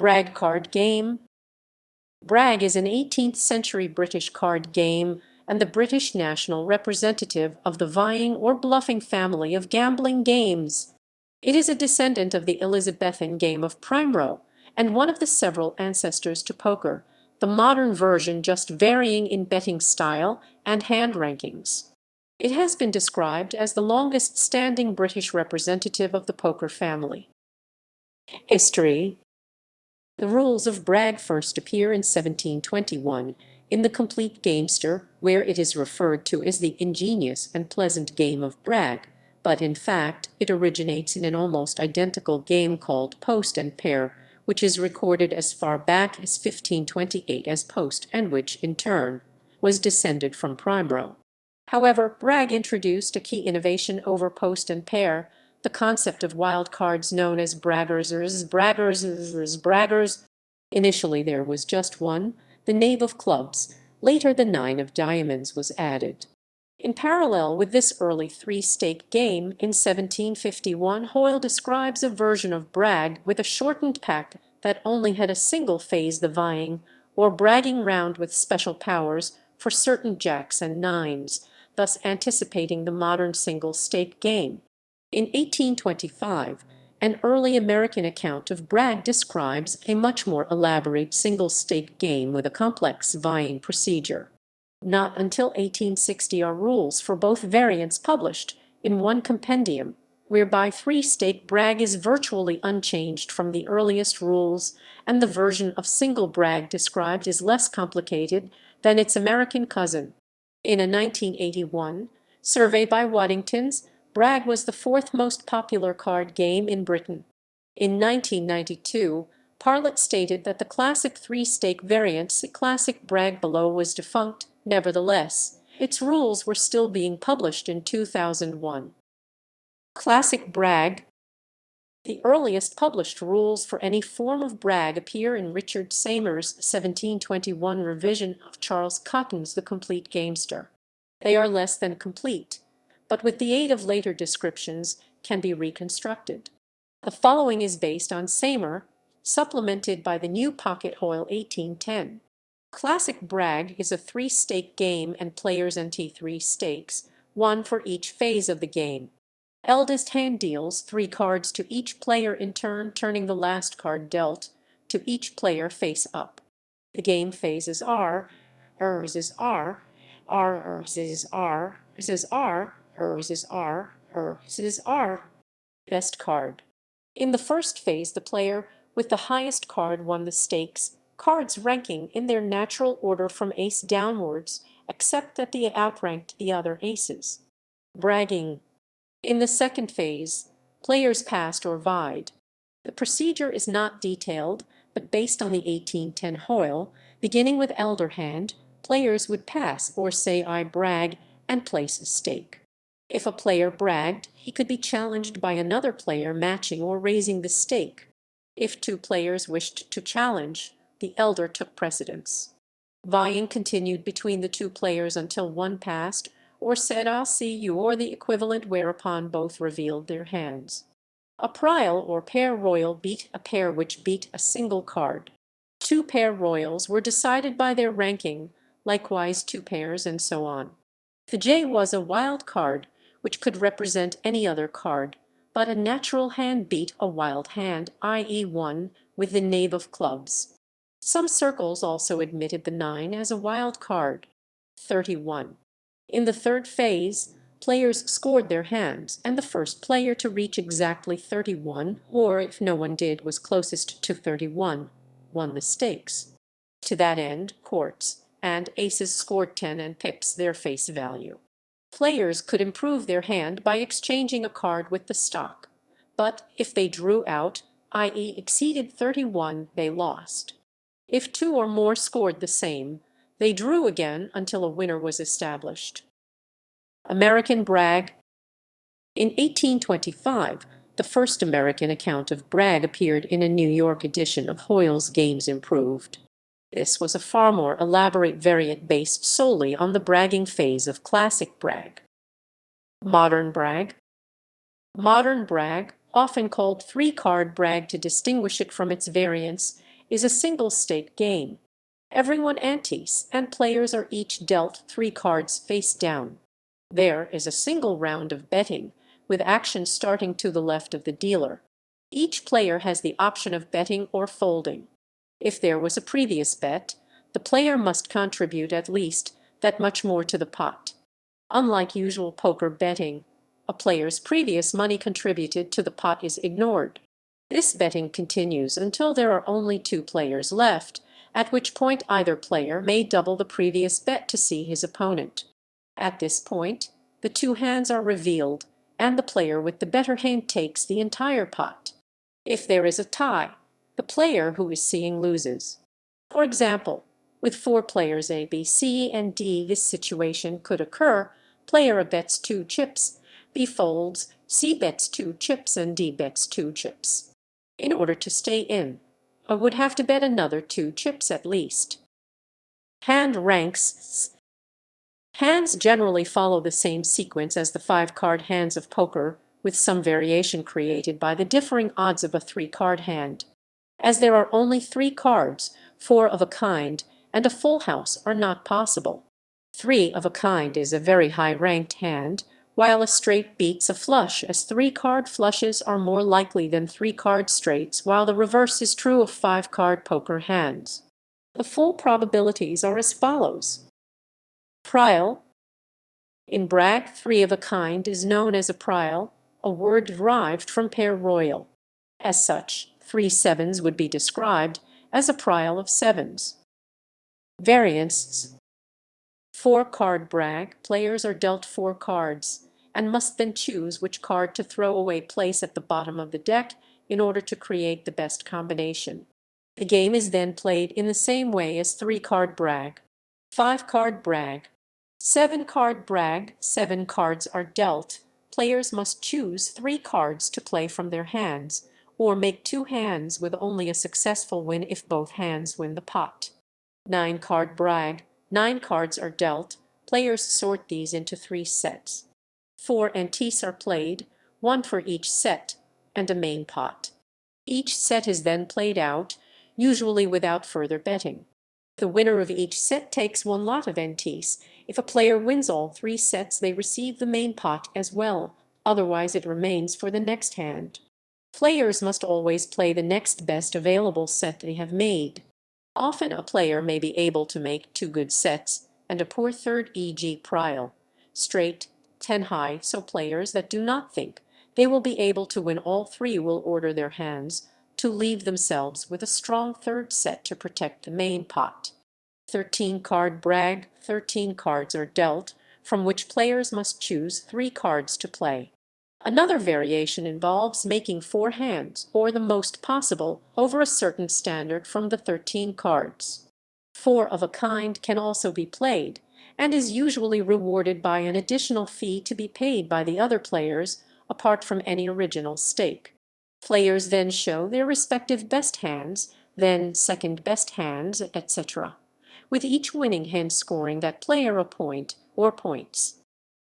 Brag card game. Brag is an 18th century British card game and the British national representative of the vying or bluffing family of gambling games. It is a descendant of the Elizabethan game of Primero and one of the several ancestors to poker, the modern version just varying in betting style and hand rankings. It has been described as the longest-standing British representative of the poker family. History. The rules of Brag first appear in 1721 in the Complete Gamester, where it is referred to as the ingenious and pleasant game of Brag, but in fact it originates in an almost identical game called Post and Pair, which is recorded as far back as 1528 as Post and which, in turn, was descended from Primero. However, Brag introduced a key innovation over Post and Pair, the concept of wild cards known as braggers. Initially there was just one, the knave of clubs. Later the nine of diamonds was added. In parallel with this early three-stake game, in 1751 Hoyle describes a version of Brag with a shortened pack that only had a single phase, the vying, or bragging round with special powers for certain jacks and nines, thus anticipating the modern single-stake game. In 1825, an early American account of Brag describes a much more elaborate single-stake game with a complex vying procedure. Not until 1860 are rules for both variants published in one compendium, whereby three-stake Brag is virtually unchanged from the earliest rules, and the version of single Brag described is less complicated than its American cousin. In a 1981 survey by Waddington's, Brag was the fourth most popular card game in Britain. In 1992, Parlett stated that the classic three-stake variant, Classic Brag below, was defunct. Nevertheless, its rules were still being published in 2001. Classic Brag. The earliest published rules for any form of Brag appear in Richard Seymour's 1721 revision of Charles Cotton's The Complete Gamester. They are less than complete, but with the aid of later descriptions can be reconstructed. The following is based on Seymour, supplemented by the new Pocket Hoyle 1810. Classic Brag is a three-stake game and players enter three stakes, one for each phase of the game. Eldest hand deals 3 cards to each player in turn, turning the last card dealt to each player face up. The game phases are hers is R, hers is R, hers is R, hers is R, hers is R. Best card. In the first phase, the player with the highest card won the stakes, cards ranking in their natural order from ace downwards, except that they outranked the other aces. Bragging. In the second phase, players passed or vied. The procedure is not detailed, but based on the 1810 Hoyle, beginning with elder hand, players would pass or say I brag and place a stake. If a player bragged, he could be challenged by another player matching or raising the stake. If 2 players wished to challenge, the elder took precedence. Vying continued between the 2 players until one passed or said I'll see you, or the equivalent, whereupon both revealed their hands. A prial or pair royal beat a pair which beat a single card. 2 pair royals were decided by their ranking, likewise 2 pairs, and so on. The J was a wild card, which could represent any other card, but a natural hand beat a wild hand, i.e. one with the knave of clubs. Some circles also admitted the 9 as a wild card. 31. In the third phase, players scored their hands, and the first player to reach exactly 31, or if no one did, was closest to 31, won the stakes. To that end, courts and aces scored 10 and pips their face value. Players could improve their hand by exchanging a card with the stock, but if they drew out, i.e. exceeded 31, they lost. If 2 or more scored the same, they drew again until a winner was established. American Brag. In 1825, the first American account of Brag appeared in a New York edition of Hoyle's Games Improved. This was a far more elaborate variant based solely on the bragging phase of classic Brag. Modern Brag. Modern Brag, often called 3-card Brag to distinguish it from its variants, is a single-stake game. Everyone antes, and players are each dealt 3 cards face down. There is a single round of betting, with action starting to the left of the dealer. Each player has the option of betting or folding. If there was a previous bet, the player must contribute at least that much more to the pot. Unlike usual poker betting, a player's previous money contributed to the pot is ignored. This betting continues until there are only 2 players left, at which point either player may double the previous bet to see his opponent. At this point, the 2 hands are revealed, and the player with the better hand takes the entire pot. If there is a tie, the player who is seeing loses. For example, with 4 players A, B, C, and D, this situation could occur. Player A bets 2 chips, B folds, C bets 2 chips, and D bets 2 chips. In order to stay in, A would have to bet another 2 chips at least. Hand ranks. Hands generally follow the same sequence as the 5-card hands of poker, with some variation created by the differing odds of a 3-card hand. As there are only 3 cards, 4 of a kind and a full house are not possible. 3 of a kind is a very high-ranked hand, while a straight beats a flush, as 3-card flushes are more likely than 3-card straights, while the reverse is true of 5-card poker hands. The full probabilities are as follows. Prial. In brag, 3 of a kind is known as a prial, a word derived from pair royal. As such, 3 sevens would be described as a prial of sevens. Variants. 4-card brag, players are dealt 4 cards, and must then choose which card to throw away place at the bottom of the deck in order to create the best combination. The game is then played in the same way as 3-card brag. 5-card brag. 7-card brag, 7 cards are dealt. Players must choose 3 cards to play from their hands, or make 2 hands with only a successful win if both hands win the pot. 9-card brag, 9 cards are dealt. Players sort these into 3 sets. 4 antiques are played, 1 for each set, and a main pot. Each set is then played out, usually without further betting. The winner of each set takes 1 lot of antiques. If a player wins all 3 sets, they receive the main pot as well, otherwise it remains for the next hand. Players must always play the next best available set they have made. Often a player may be able to make 2 good sets and a poor third, e.g. prial, straight, 10 high, so players that do not think they will be able to win all 3 will order their hands to leave themselves with a strong third set to protect the main pot. 13-card brag, 13 cards are dealt, from which players must choose 3 cards to play. Another variation involves making 4 hands, or the most possible, over a certain standard from the 13 cards. 4 of a kind can also be played, and is usually rewarded by an additional fee to be paid by the other players, apart from any original stake. Players then show their respective best hands, then second best hands, etc., with each winning hand scoring that player a point or points.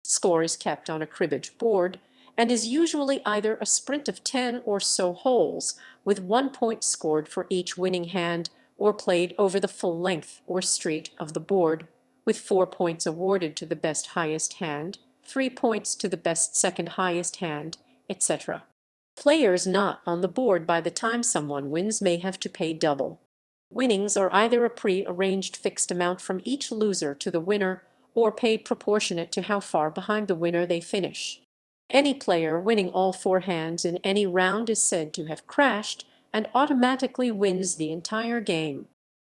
Score is kept on a cribbage board, and is usually either a sprint of 10 or so holes, with 1 point scored for each winning hand, or played over the full length or street of the board, with 4 points awarded to the best highest hand, 3 points to the best second highest hand, etc. Players not on the board by the time someone wins may have to pay double. Winnings are either a pre-arranged fixed amount from each loser to the winner, or paid proportionate to how far behind the winner they finish. Any player winning all 4 hands in any round is said to have crashed and automatically wins the entire game.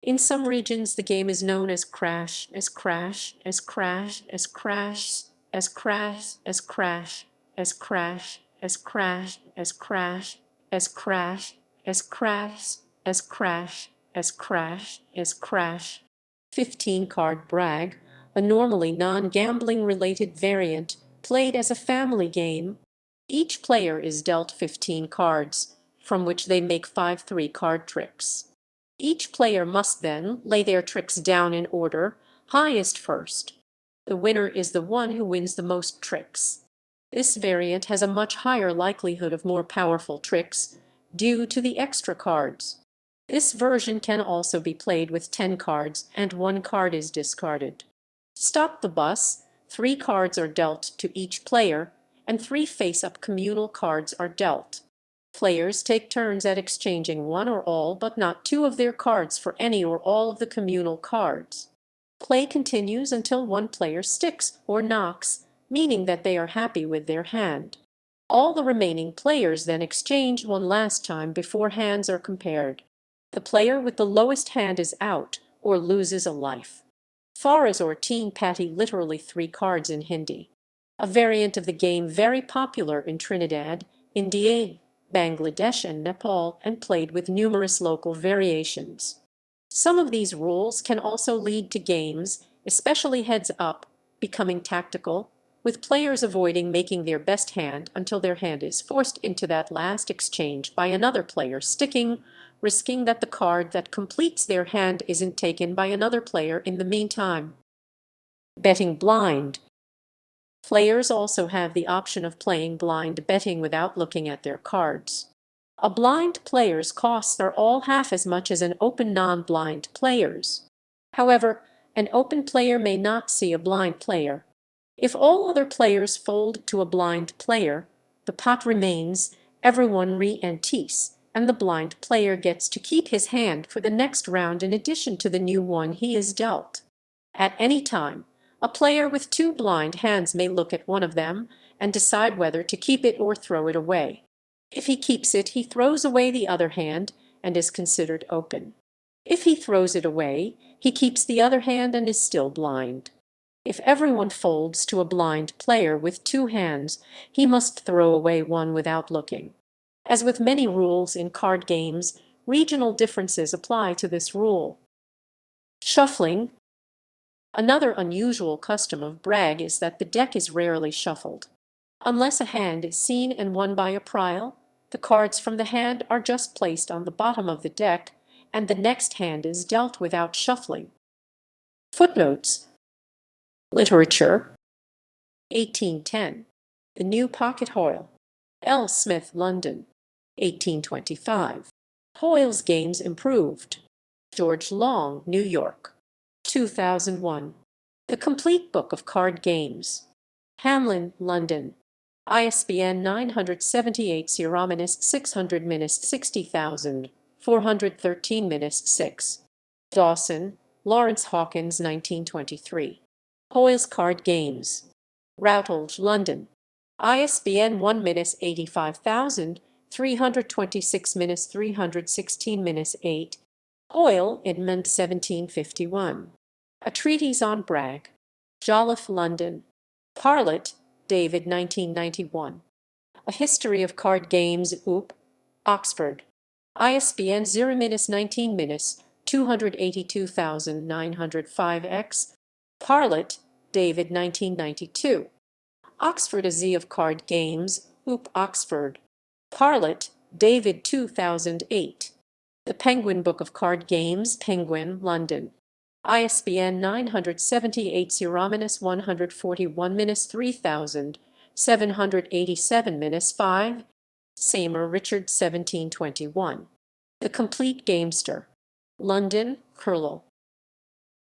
In some regions the game is known as crash, as crash, as crash, as crash, as crash, as crash, as crash, as crash, as crash, as crash, as crash, as crash, as crash, as crash. 15-card brag, a normally non-gambling related variant, played as a family game. Each player is dealt 15 cards, from which they make 5 3-card tricks. Each player must then lay their tricks down in order, highest first. The winner is the one who wins the most tricks. This variant has a much higher likelihood of more powerful tricks, due to the extra cards. This version can also be played with 10 cards and 1 card is discarded. To stop the bus, 3 cards are dealt to each player and 3 face-up communal cards are dealt. Players take turns at exchanging one or all but not 2 of their cards for any or all of the communal cards. Play continues until one player sticks or knocks, meaning that they are happy with their hand. All the remaining players then exchange one last time before hands are compared. The player with the lowest hand is out or loses a life. Faras or teen patty, literally 3 cards in Hindi. A variant of the game very popular in Trinidad, India, Bangladesh and Nepal and played with numerous local variations. Some of these rules can also lead to games, especially heads up, becoming tactical, with players avoiding making their best hand until their hand is forced into that last exchange by another player sticking, risking that the card that completes their hand isn't taken by another player in the meantime. Betting blind. Players also have the option of playing blind betting without looking at their cards. A blind player's costs are all half as much as an open non-blind player's. However, an open player may not see a blind player. If all other players fold to a blind player, the pot remains, everyone re-entees, and the blind player gets to keep his hand for the next round in addition to the new one he is dealt. At any time, a player with 2 blind hands may look at one of them and decide whether to keep it or throw it away. If he keeps it, he throws away the other hand and is considered open. If he throws it away, he keeps the other hand and is still blind. If everyone folds to a blind player with 2 hands, he must throw away one without looking. As with many rules in card games, regional differences apply to this rule. Shuffling. Another unusual custom of brag is that the deck is rarely shuffled. Unless a hand is seen and won by a prile, the cards from the hand are just placed on the bottom of the deck, and the next hand is dealt without shuffling. Footnotes. Literature. 1810. The New Pocket Hoyle. L. Smith, London. 1825. Hoyle's Games Improved. George Long, New York. 2001. The Complete Book of Card Games. Hamlin, London. ISBN 978-600-600-60,000, 413-6. Dawson, Lawrence Hawkins, 1923. Hoyle's Card Games. Routledge, London. ISBN 1-85326-316-8. Hoyle, Edmund, 1751. A Treatise on Brag. Jolliffe, London. Parlett, David, 1991. A History of Card Games, Oxford. ISBN 0-19-282905-X. Parlett, David, 1992. Oxford, A Z of Card Games, Oxford. Parlett, David, 2008. The Penguin Book of Card Games, Penguin, London. ISBN 978-141-3000, 787-5. Seymour, Richard, 1721. The Complete Gamester. London, Curlell.